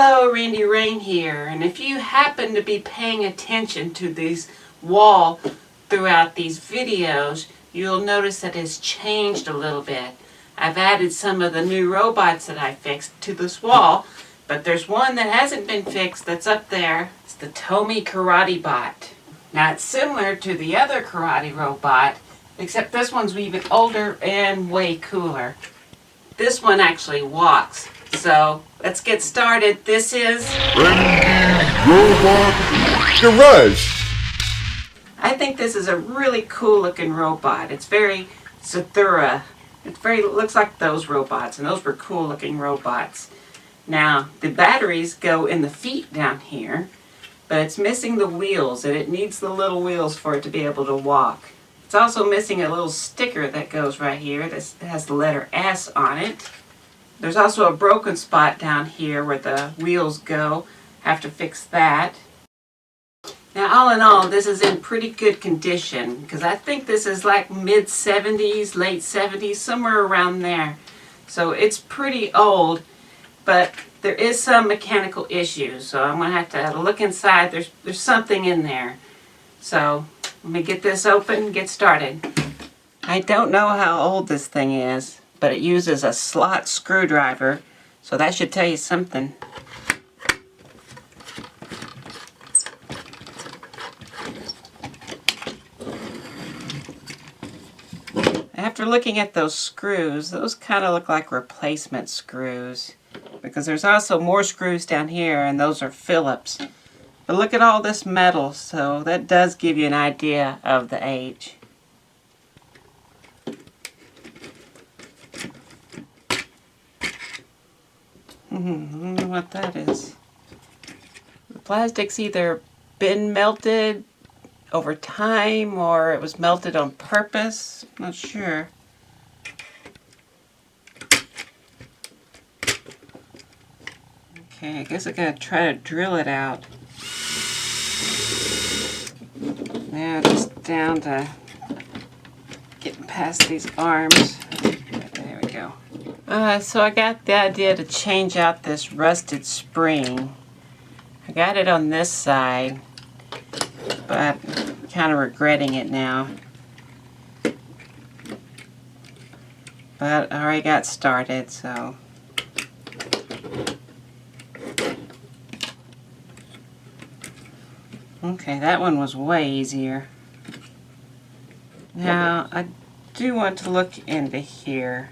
Hello, Randy Rain here, and if you happen to be paying attention to this wall throughout these videos, you'll notice that it's changed a little bit. I've added some of the new robots that I fixed to this wall, but there's one that hasn't been fixed that's up there. It's the TOMY Karate Bot. Now it's similar to the other karate robot, except this one's even older and way cooler. This one actually walks. So let's get started. This is Randi Robot Garage. I think this is a really cool looking robot. It's very Zathura. Looks like those robots, and those were cool looking robots. Now the batteries go in the feet down here, but it's missing the wheels, and it needs the little wheels for it to be able to walk. It's also missing a little sticker that goes right here that has the letter S on it. There's also a broken spot down here where the wheels go. Have to fix that. Now, all in all, this is in pretty good condition because I think this is like mid-70s, late 70s, somewhere around there. So it's pretty old, but there is some mechanical issues. So I'm going to have to look inside. There's something in there. So let me get this open, get started. I don't know how old this thing is, but it uses a slot screwdriver, so that should tell you something. After looking at those screws, those kind of look like replacement screws, because there's also more screws down here, and those are Phillips. But look at all this metal, so that does give you an idea of the age. I don't know what that is. The plastic's either been melted over time or it was melted on purpose. I'm not sure. Okay, I guess I gotta try to drill it out. Now just down to getting past these arms. There we go. So I got the idea to change out this rusted spring. I got it on this side, but I'm kind of regretting it now. But I already got started, so. Okay, that one was way easier. Now, I do want to look into here.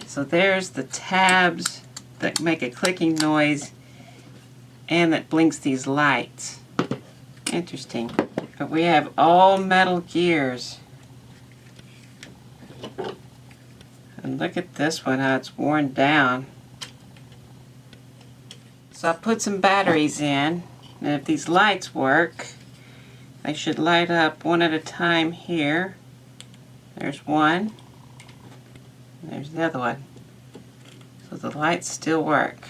So there's the tabs that make a clicking noise and that blinks these lights. Interesting. But we have all metal gears. And look at this one, how it's worn down. So I put some batteries in, and if these lights work, they should light up one at a time here. There's one. There's the other one. So the lights still work.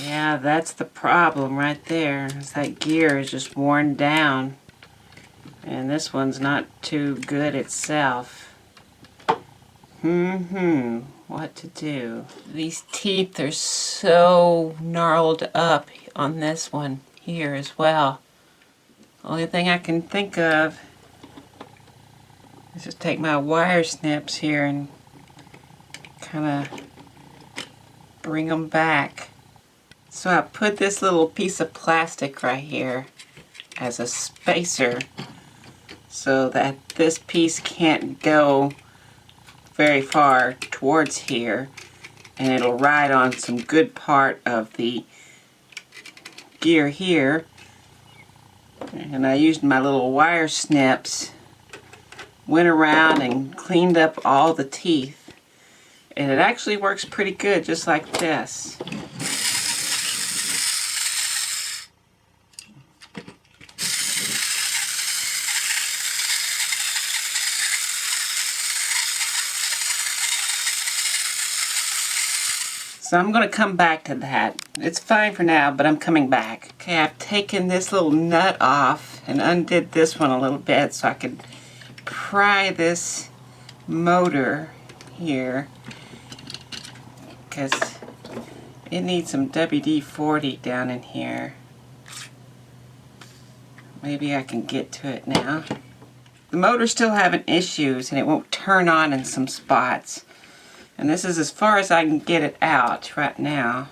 Yeah, that's the problem right there. Is that gear is just worn down. And this one's not too good itself. What to do? These teeth are so gnarled up on this one here as well. Only thing I can think of is just take my wire snips here and kind of bring them back. So I put this little piece of plastic right here as a spacer so that this piece can't go very far towards here, and it'll ride on some good part of the gear here. And I used my little wire snips, went around and cleaned up all the teeth, and it actually works pretty good just like this. So I'm going to come back to that. It's fine for now, but I'm coming back. Okay, I've taken this little nut off and undid this one a little bit so I could pry this motor here, because it needs some WD-40 down in here. Maybe I can get to it now. The motor's still having issues and it won't turn on in some spots. And this is as far as I can get it out right now.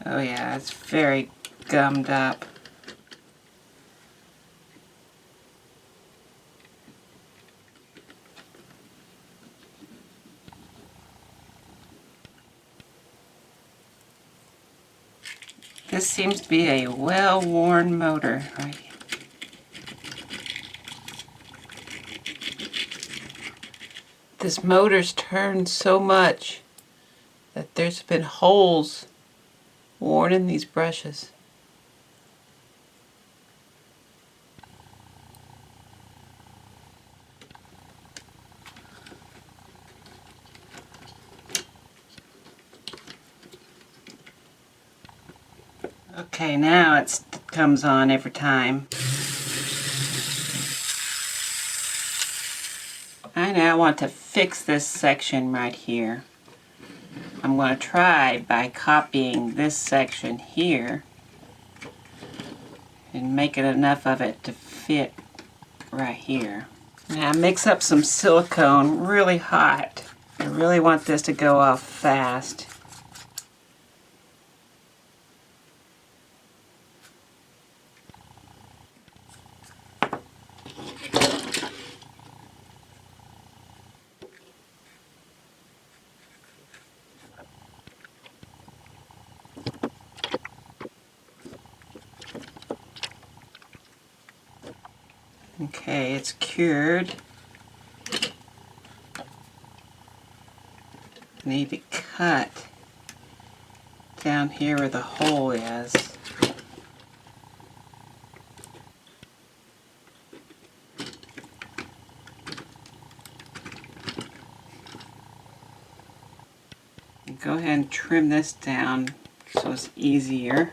Oh yeah, it's very gummed up. This seems to be a well-worn motor right here. This motor's turned so much that there's been holes worn in these brushes. Okay, now it comes on every time. I now want to fix this section right here. I'm going to try by copying this section here and making enough of it to fit right here. Now mix up some silicone really hot. I really want this to go off fast. Okay, it's cured. I need to cut down here where the hole is. And go ahead and trim this down so it's easier.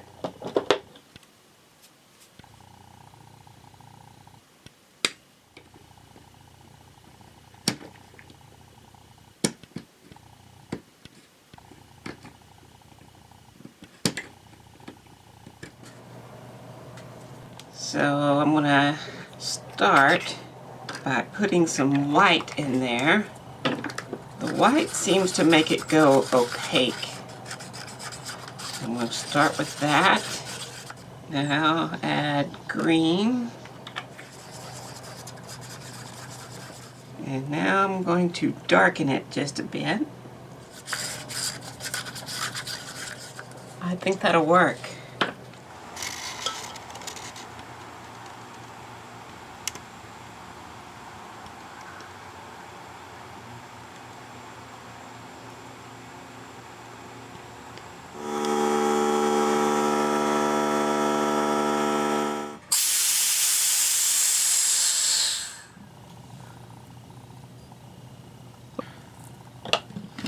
So I'm going to start by putting some white in there. The white seems to make it go opaque. I'm going to start with that. Now add green. And now I'm going to darken it just a bit. I think that'll work.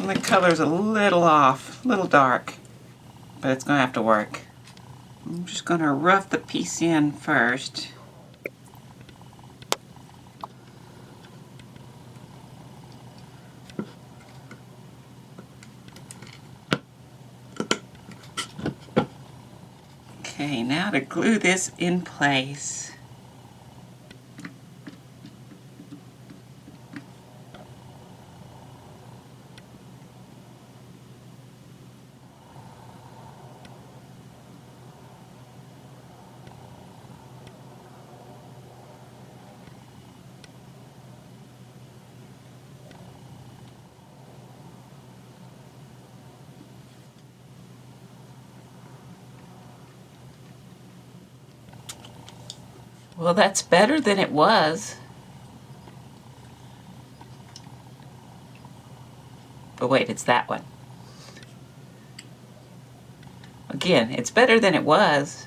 The color's a little off, a little dark, but it's going to have to work. I'm just going to rough the piece in first. Okay, now to glue this in place. Well, that's better than it was. But wait, it's that one. Again, it's better than it was.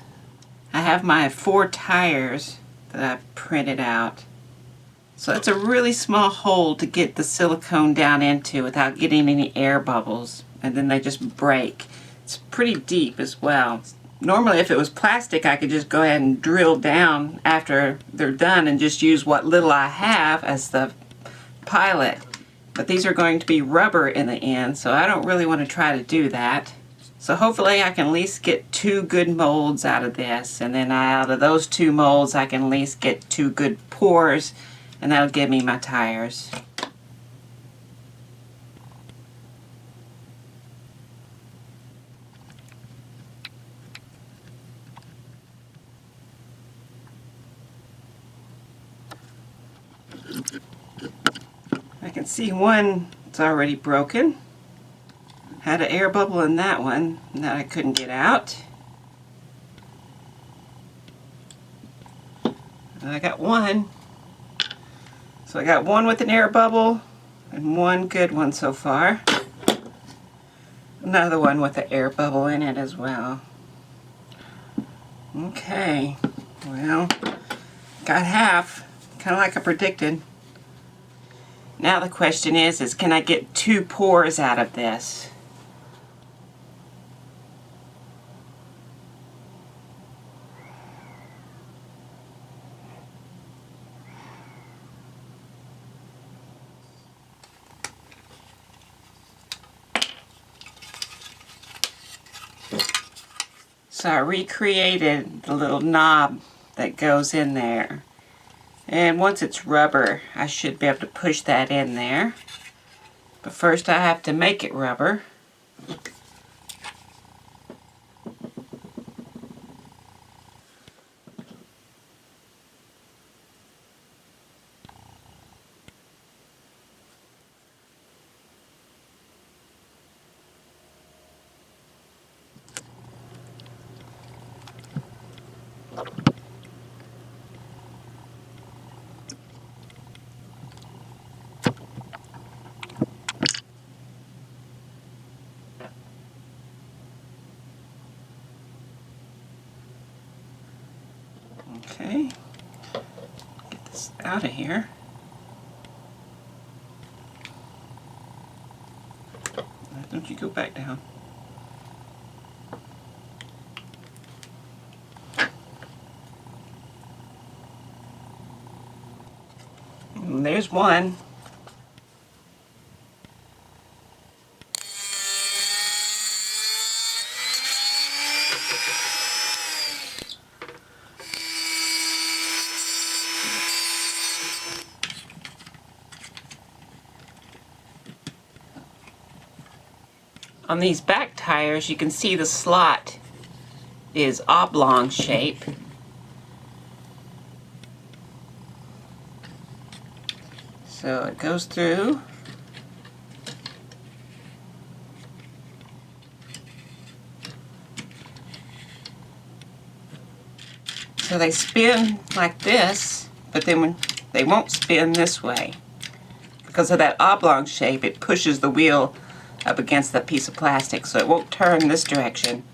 I have my 4 tires that I've printed out. So it's a really small hole to get the silicone down into without getting any air bubbles, and then they just break. It's pretty deep as well. Normally if it was plastic I could just go ahead and drill down after they're done and just use what little I have as the pilot. But these are going to be rubber in the end, so I don't really want to try to do that. So hopefully I can at least get 2 good molds out of this, and then out of those 2 molds I can at least get 2 good pours, and that'll give me my tires. I can see one that's already broken. Had an air bubble in that one that I couldn't get out. And I got one. So I got one with an air bubble and one good one so far. Another one with an air bubble in it as well. Okay, well, got half, kind of like I predicted. Now the question is can I get 2 pours out of this? So I recreated the little knob that goes in there. And once it's rubber, I should be able to push that in there. But first I have to make it rubber. Okay, get this out of here. Don't you go back down. And there's one. On these back tires, you can see the slot is oblong shape. So it goes through. So they spin like this, but then when they won't spin this way. Because of that oblong shape, it pushes the wheel up against that piece of plastic, so it won't turn this direction.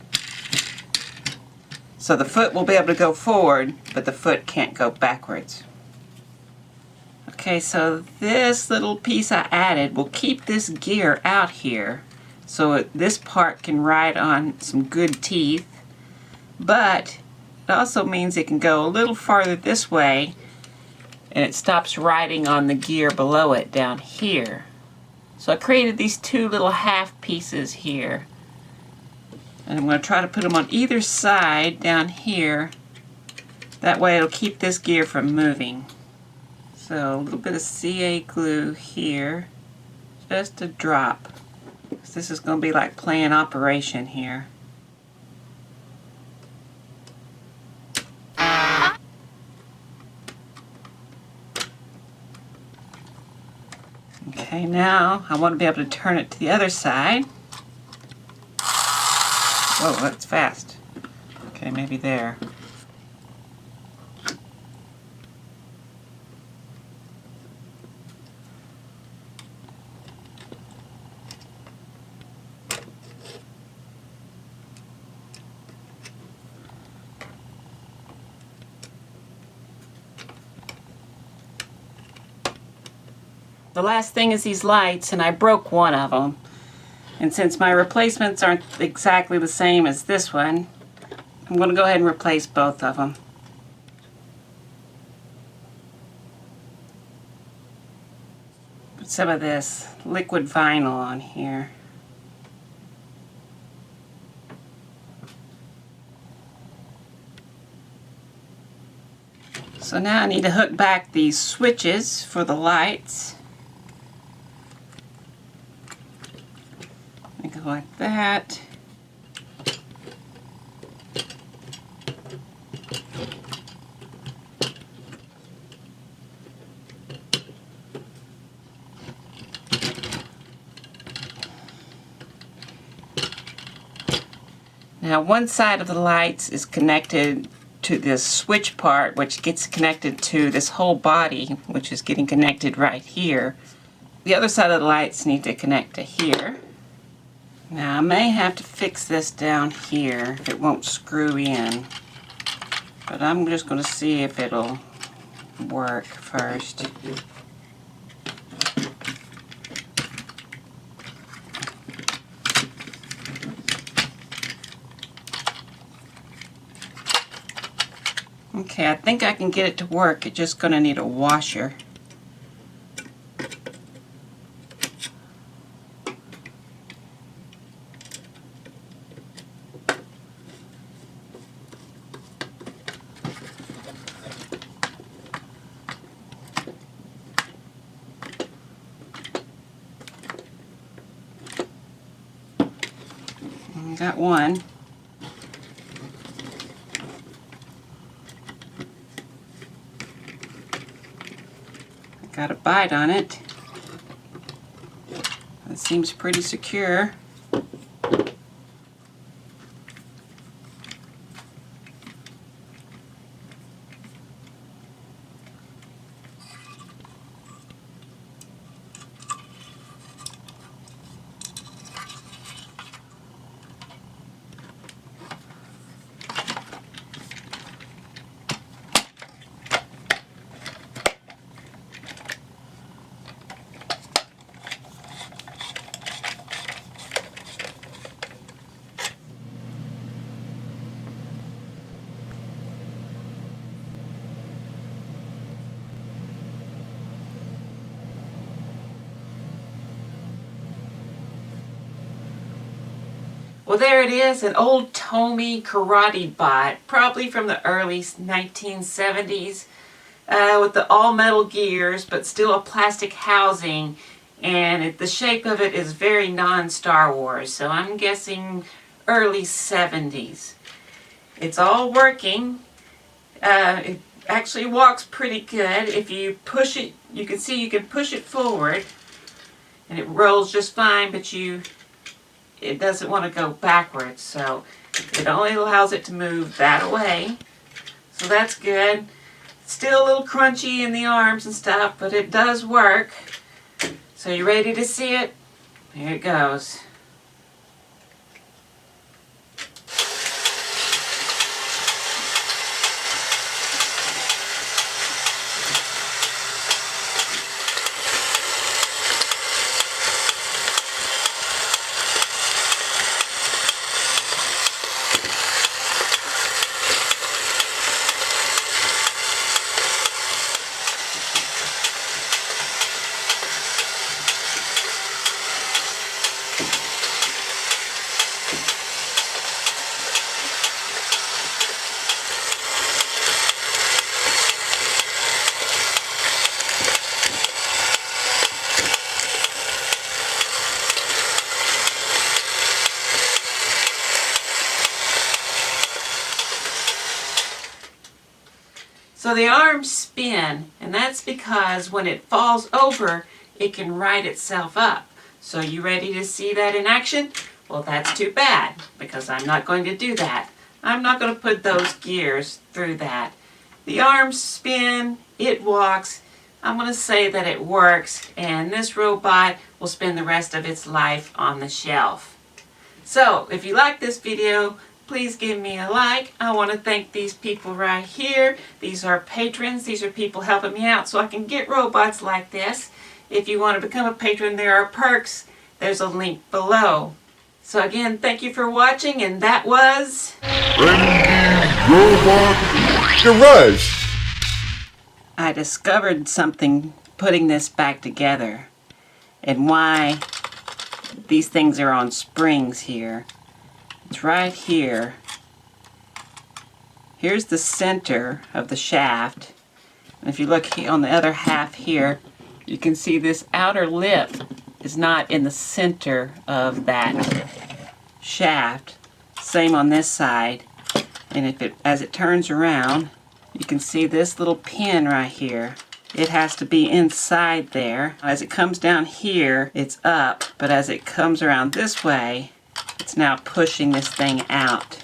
So the foot will be able to go forward, but the foot can't go backwards. Okay, so this little piece I added will keep this gear out here, so this part can ride on some good teeth, but it also means it can go a little farther this way, and it stops riding on the gear below it down here. So I created these 2 little half pieces here. And I'm going to try to put them on either side down here. That way it'll keep this gear from moving. So a little bit of CA glue here. Just a drop. This is going to be like playing operation here. Okay, now I want to be able to turn it to the other side. Whoa, that's fast. Okay, maybe there. The last thing is these lights, and I broke one of them. And since my replacements aren't exactly the same as this one, I'm going to go ahead and replace both of them. Put some of this liquid vinyl on here. So now I need to hook back these switches for the lights. I go like that. Now one side of the lights is connected to this switch part, which gets connected to this whole body, which is getting connected right here. The other side of the lights need to connect to here. Now I may have to fix this down here if it won't screw in, but I'm just going to see if it'll work first. Okay, I think I can get it to work. It's just going to need a washer. Got one. Got a bite on it. That seems pretty secure. Well, there it is, an old TOMY karate bot, probably from the early 1970s, with the all-metal gears, but still a plastic housing, and the shape of it is very non-Star Wars, so I'm guessing early 70s. It's all working. It actually walks pretty good. If you push it, you can see you can push it forward, and it rolls just fine, but it doesn't want to go backwards, so it only allows it to move that way. So that's good. Still a little crunchy in the arms and stuff, but it does work. So you ready to see it? Here it goes. So the arms spin, and that's because when it falls over, it can right itself up. So you ready to see that in action? Well, that's too bad, because I'm not going to do that. I'm not going to put those gears through that. The arms spin, it walks. I'm going to say that it works, and this robot will spend the rest of its life on the shelf. So, if you like this video, please give me a like. I want to thank these people right here. These are patrons. These are people helping me out so I can get robots like this. If you want to become a patron, there are perks. There's a link below. So again, thank you for watching, and that was Robot Garage. I discovered something putting this back together and why these things are on springs here. It's right here. Here's the center of the shaft. And if you look on the other half here, you can see this outer lip is not in the center of that shaft. Same on this side. And as it turns around, you can see this little pin right here. It has to be inside there. As it comes down here, it's up, but as it comes around this way, it's now pushing this thing out.